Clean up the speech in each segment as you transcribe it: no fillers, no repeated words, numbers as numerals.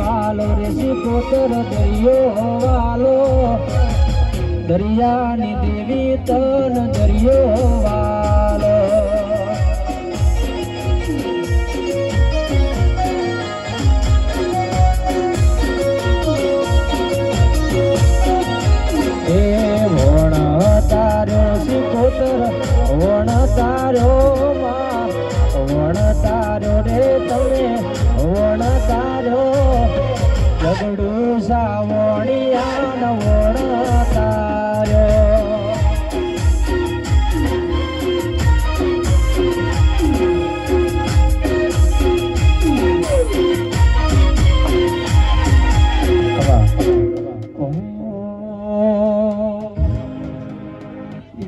વાલો રેસી કોતર દરિયો વાલો દરિયાની દેવી તન દરિયો વાલો એ વણ તાર્યો સિકોતર વણ તાર્યો માં વણ તાર્યો રે તમે વણ તાર્યો જગડું સાવણિયા વણ તાર્યો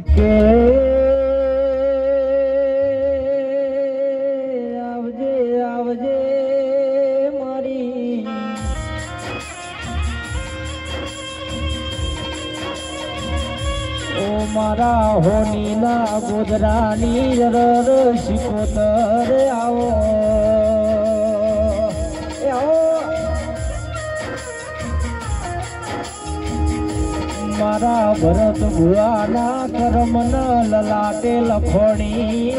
કે આવજે આવજે મારી ઓ મારા હોનીના ગોદરાની રર સિકોતર આવો મારા ભરત ભુવાના કર્મ ન લલાટે લખોણી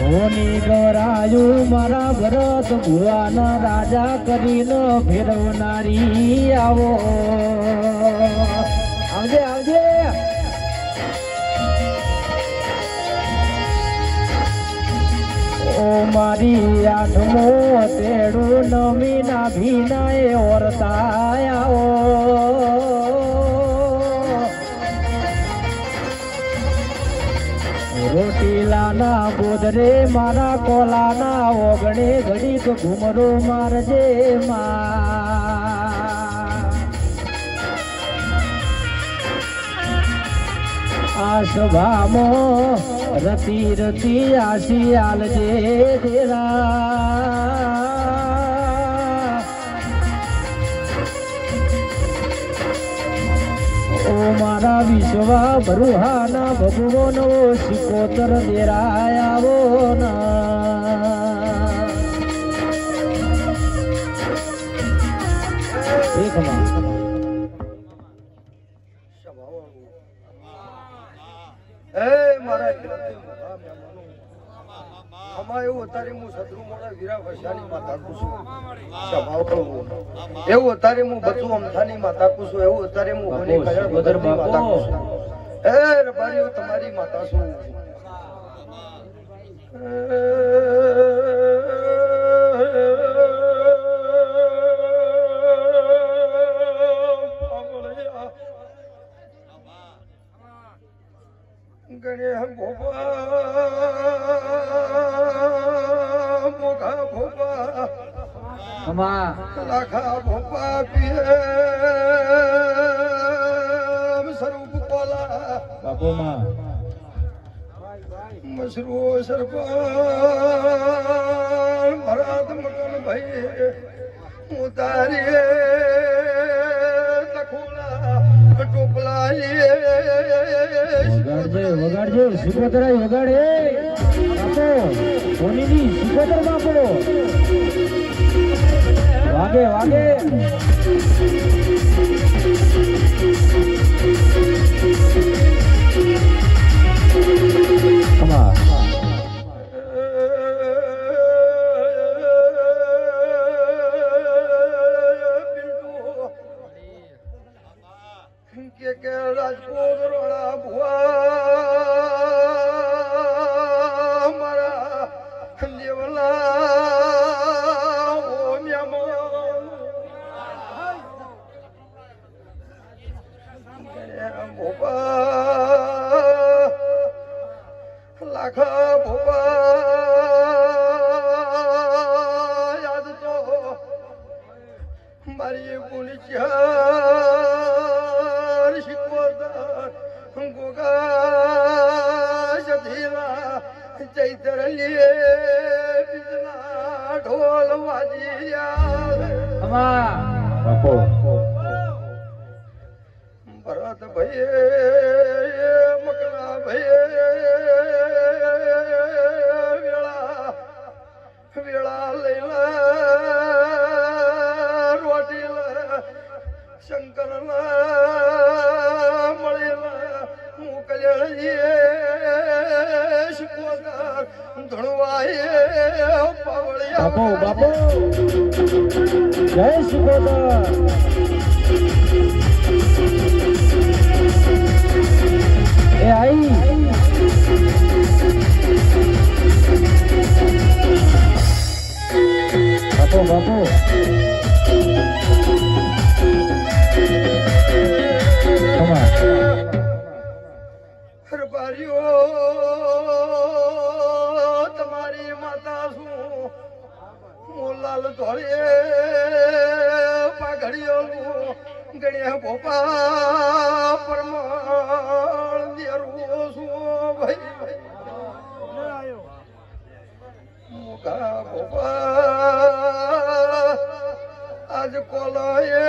હોની ગરાયું મારા ભરત ભુવાના રાજા કરીને ફેરવનારી આવો આવજે આવજે ઓ મારી આઠમો તેડું નમી ના ભીના એ ઓરતાયા રોટીલાના ગોદરે મારા કોલાના ઓગણે ઘડી તો ઘુમરો મારજે આ સભામાં રતી રતી આશી આલજે દેરા ઓ મારા વિશ્વા ભરુહાના ભગવનો સિકોતર દેરાય આવો ના એવું અત્યારે હું શત્રુ મોડા વીરા વસાની માં તાકું છું સ્વભાવ કહું એવું અત્યારે હું બચું અમથાની માં તાકું છું એવું અત્યારે હું હોની કયર બદરની માં તાકું છું એ રબારીઓ તમારી માતા છું ગણે ભોપા મોઘા ભોપા લાખા ભોપા પીએ સ્વરૂપ કોલા બાપુમાં મસરૂ સરપણ ભરત મકન ભાઈ હું તારી લખોલા ટોપલા વગાડજો સિકોતર વગાડે બાપો હોનીની સિકોતર બાપો વાગે વાગે કમા કે રાજકોટ રોડા ભુવા મારા દેવલા ઓ મ્યામા ભોપા લાખા ભોપા યાદ તો મારી પુનિચ્યા ગોગા જધીરા ચૈતર લીએ બીજના ઢોલ વાજી બાપો ભરત ભાઈ કલ્યાણીએ શિકોતર ધણવાએ પાવળિયા બાપો બાપો જય શિકોતર એ આઈ બાપો બાપો હરબારીઓ તમારી માતા શું મોલાલ ધોળે પાઘડીઓ ગણ્યા ભોપા પરમાણ દેરું શું ભાઈ મુખા ભોપા આજ કોલોએ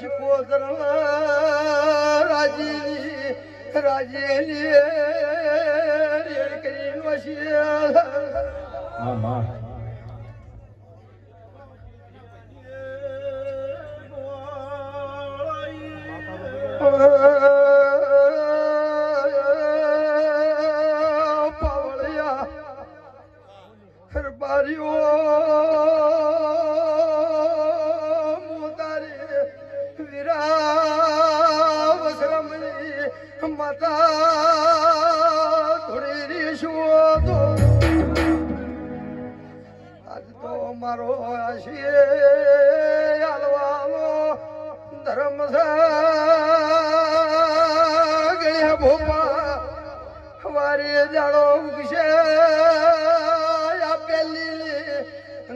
શિકોતર રાજીની રેડ કરીને વસી પાવળિયા હરબારીઓ માતા થોડી રીશું તો આજ તો મારો આશીએ આલવાનો ધર્મ ગણ્યા ભોપા વારી જાડો ઉગશે આ પેલી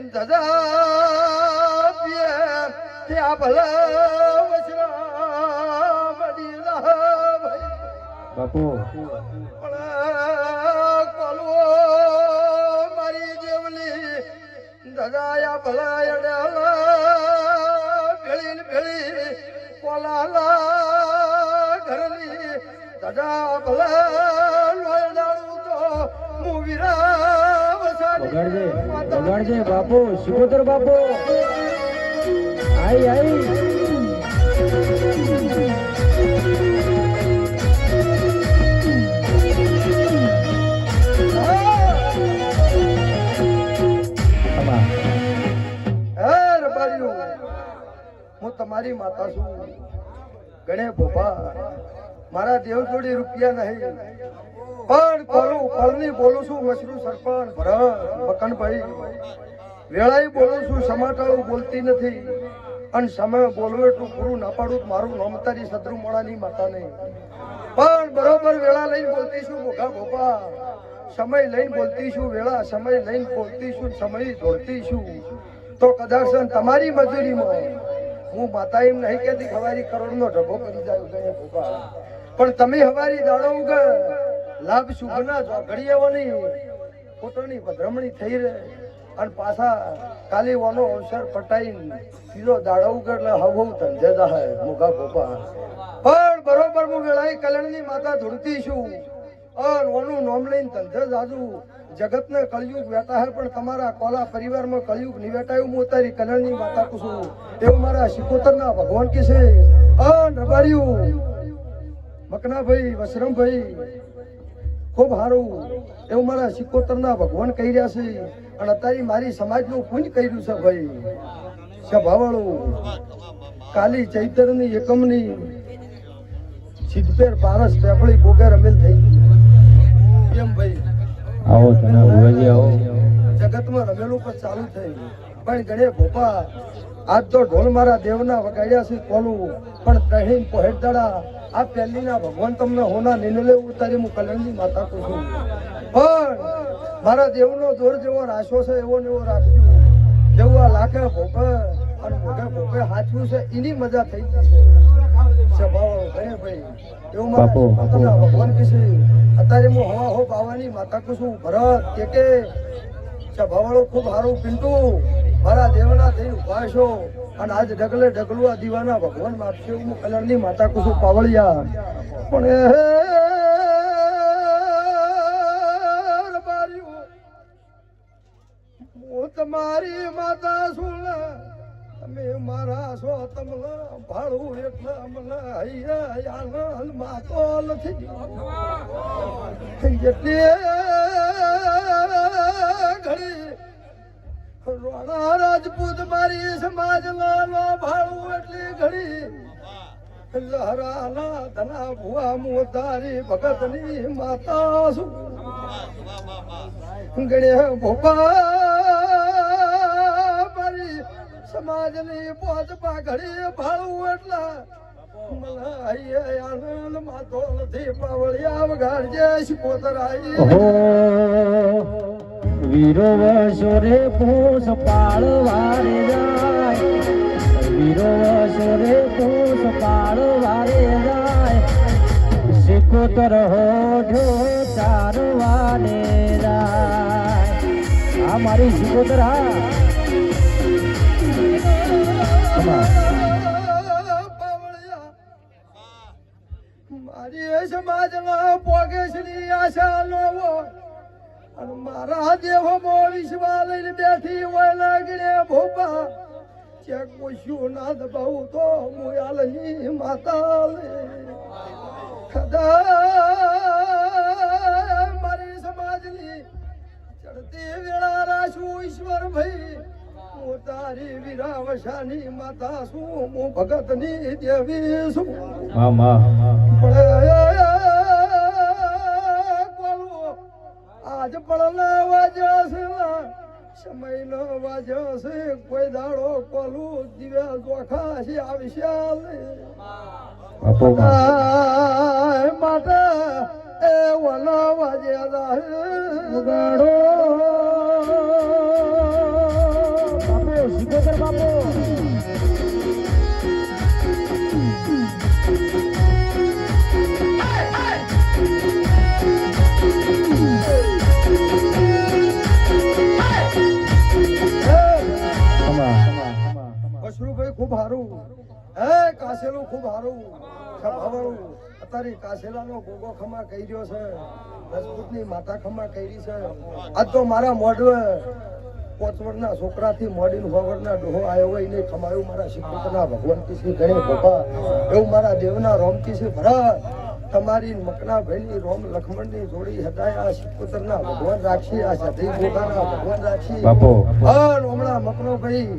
ધજા પીએ આ ભલા વસરા બડી બાપુ કોલો મારી દેવલી દદાયા ભલા ભેળી ભેળી કોલાલા ઘરની દદા ભલા લોયડાળું તો હું વીરા વગાડજે બાપુ શિકોતર બાપુ આઈ આઈ હું તમારી માતા છું ગણે ભોપા મારા દેવ જોડી રૂપિયા નહીં પણ કોલું બોલું છું મશરૂ સરપંચ ભરત બકનભાઈ વેળાઈ બોલું છું સમાટાળું બોલતી નથી અને સમય બોલવું એટલું પૂરું ના પાડું મારું નામ તારી સદરુ મોડાની માતા નહીં પણ બરોબર વેળા લઈને બોલતી છું મોઘા ભોપા સમય લઈને બોલતી છું વેળા સમય લઈને બોલતી છું સમય દોડતી છું તો કદાચ તમારી મજૂરીમાં હું માતા એમ નહીં કહેતી હવારી કરોડનો ઢગો કરી જાય ગયે ભોપા પણ તમે હવારી દાડો ઉગે લાભ શુભના જોગડીઓની પોતાની ભદ્રમણી થઈ રહે અને પાછા કાલી વાનો અવસર પટાઈને સીધો દાડો ઉગે એટલે હવ ધંધે જાય મોગા ભોપા પણ બરોબર હું વેળાઈ કલ્યાણની માતા ધૂળતી છું અને ઓનું નોમ લઈને ધંધે જાજુ જગતને કળયુગ વેટા હે પણ તમારા કોલા પરિવારમાં કળયુગ નિવેટાયું હું તારી કલ્યાણની માતા કુશું એવું મારા શિકોતરના ભગવાન કે છે અન રબાર્યું મકનાભાઈ વસરમભાઈ ખૂબ સારું એવું મારા શિકોતરના ભગવાન કહી રહ્યા છે અને અત્યારે મારી સમાજનું પુણ્ય કર્યું છે ભાઈ સભાવાળું કાલી ચૈતરની એકમની સિદ્ધપેર પારસ પેપળી કોકે રમેલ થઈ એમ ભાઈ આવો તને ભુવાજી આવો જગતમાં રમેલું પણ ચાલુ થઈ પણ ગણે ભોપા આજ તો ઢોલ મારા દેવના વગાડ્યા છે કોલું પણ તહીન પોહેડદાડા આ પહેલીના ભગવાન તમને હોના નિનલે ઉતારી હું કલ્યાણની માતા કહું છું પણ મારા દેવનો જોર જેવો રાશો છે એવો ને એવો રાખજો જેવું આ લાખે ભોપે અને મોઢે ભોપે હાચવું છે એની મજા થઈ ગઈ છે સ્વભાવ ગણે ભાઈ એવું મારા ભગવાન કીધું અત્યારે હું હવા હો બાવાની માતા કહું છું ભરત કે સ્વભાવવાળો ખૂબ સારું પિંટુ મારા દેવના થઈ ઉભા છો અને આજ ઢગલે ઢગલું આ દીવાના ભગવાન માપશે હું કલ્યાણની માતા કહું છું પાવળિયા પણ હું તમારી માતા છું તમે મારા સો તમને ભાડું એટલે મને આનંદ માતો નથી જેટલી ઘડી રોણા રાજપૂત મારી સમાજ નો ભાડું એટલી ઘડી લહરાના ધના ભુવા મોતારી ભગતની માતા શું ગણે ભોપા મારી સમાજની પોચ પાઘડી ભાડું એટલા આનંદ માતો નથી પાવળિયા વગાડજે શિકોતરાઈ વીરો વશોરે પૂસ પાળવારે જાય વીરો વશોરે પૂસ પાળવારે જાય શિકોતર હોઠો ચારવાને જાય આ મારી શિકોતર હા મારી સમાજના પોગેશની આશા નો અને મારા દેહમાં વિશ્વાસ લઈને બેઠી હોય લાગણે ભોપા જે કોશું ના દબાવું તો મોયાલની માતા મારી સમાજની ચડતી વેળા રાશું ઈશ્વર ભાઈ હું તારી વીરાવશાની માતા છું હું ભગતની દેવી છું આજ પડના વાજ્યો છે સમય નો વાજ્યો છે કોઈ દાડો કોલું દિવ્ય જોખા છે આ વિશાલ માટે એ વનો વાજ્યા ઉગાડો બાપુ શિકોતર બાપુ મશરૂભાઈ ખૂબ સારું હે કાસેલું ખૂબ સારું ખમાવાળું અત્યારે કાસેલાનો ગોગો ખમા કહી રહ્યો છે રજપૂતની માતા ખમા કરી છે આજ તો મારા મોઢવે 5 વર્ષના છોકરાથી મોડીને 6 વર્ષના ડોહો આવ્યો હોય એને ખમાયું મારા શિકોતરના ભગવંતી શ્રી ગણેશ ભોપા એવું મારા દેવના રોમતી શ્રી ભરત તમારી મકના ભાઈની રોમ લખમણની જોડી હદાય આ શિકોતરના ભગવાન રાખશી આ સધી ગોગાના ભગવાન રાખશી હમણાં મકનો ભાઈ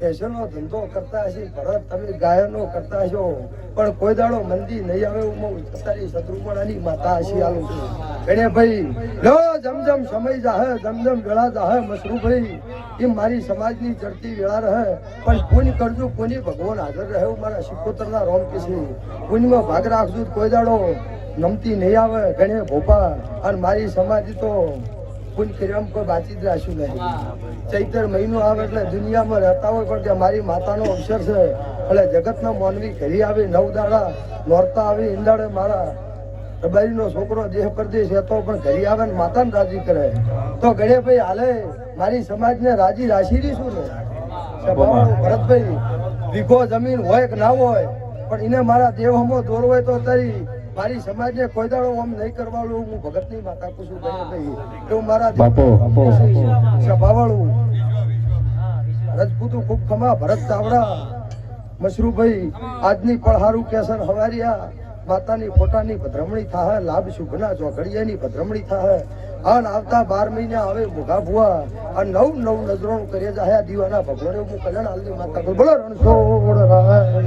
પેશનનો ધંધો કરતા હશે ભરત તમે ગાયનો કરતા હશો પણ કોઈ દાડો મંદી નહીં આવે હું તારી શત્રુપણાની માતા હશે આલું છું એને ભાઈ લો જમજમ સમય જાહે જમજમ વેળા જાહે મશરૂભાઈ એ મારી સમાજની ચડતી વેળા રહે પણ પુણ્ય કરજો કોની ભગવાન હાજર રહે મારા શિકોતરના રોમ કિશી પુણ્યમાં ભાગ રાખજો કોઈ દાડો નમતી નહીં આવે ગણે ભોપા અને મારી સમાજ તો પુણ્ય કર્યામાં કોઈ બાચી જ રાખ્યું નહીં ચૈતર મહિનો આવે એટલે દુનિયામાં રહેતા હોય પણ કે મારી માતાનો અવસર છે એટલે જગતના માનવી ઘરી આવી 9 દાડા નોરતા આવી ઈંડાળે મારા રબારીનો છોકરો દેહ પરદેશ રહેતો પણ ઘરી આવે ને માતાને રાજી કરે તો ગણે ભાઈ હાલે મારી સમાજને રાજી રાશી શું ને ભરતભાઈ વીઘો જમીન હોય કે ના હોય પણ એને મારા દેહમાં દોર હોય તો તારી મારી સમાજને કોઈ દાડો આમ નહીં કરવાળું હું ભગતની માતા કુશું ગણે ભાઈ એવું મારા સભાવાળું રજપૂતું ખૂબ ખમા ભરત ચાવડા મશરૂભાઈ આજની પળહારું કેસર હવારિયા માતાની ફોટાની પધરમણી થાય લાભ શુભના ચોઘડિયાની પધરમણી થાય અને આવતા 12 મહિના આવે મોઘા ભુવા અને 9 નજરો કરે જાય દીવાના ભગવાને હું કલ્યાણ હાલની માતા બોલો રણછોડ રાય